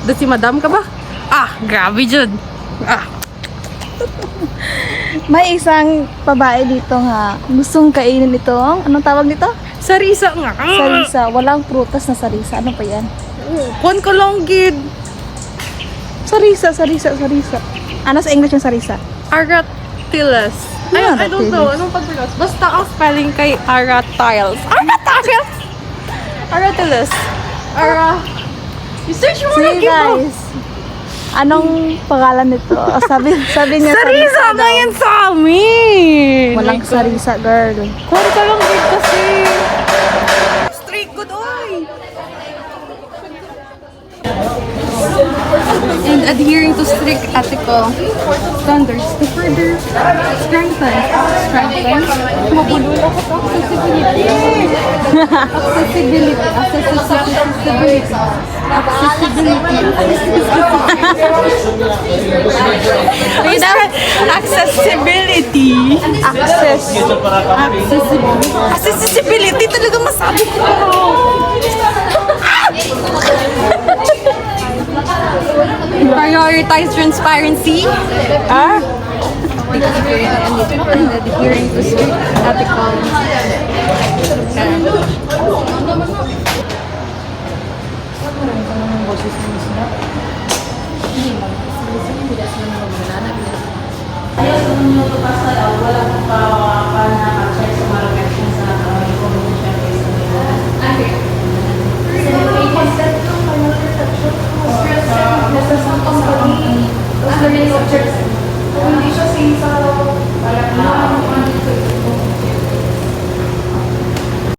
Doon si madam ka ba? Ah, grabe dyan. Ah. May isang babae dito nga gustong kainin itong, anong tawag nito? Sarisa nga. Sarisa. Walang prutas na sarisa. Ano pa yan? Kuan ka lang, gid. Sarisa. Ano sa English yung sarisa? Aratiles. Ay, I don't know. Anong pag-pronounce? Basta ang spelling kay Aratiles. Aratiles! Aratiles. You search mo na, Sige guys. Anong pangalan nito? Sabi niya Sarisa na daw. yan sa amin. Walang sarisa, girl. Kuan ka lang, gid kasi. Straight good, oy. And adhering to strict ethical standards to further strengthen mabulol ako sa accessibility talaga masabi ko. Prioritize transparency. And adhering to strict ethical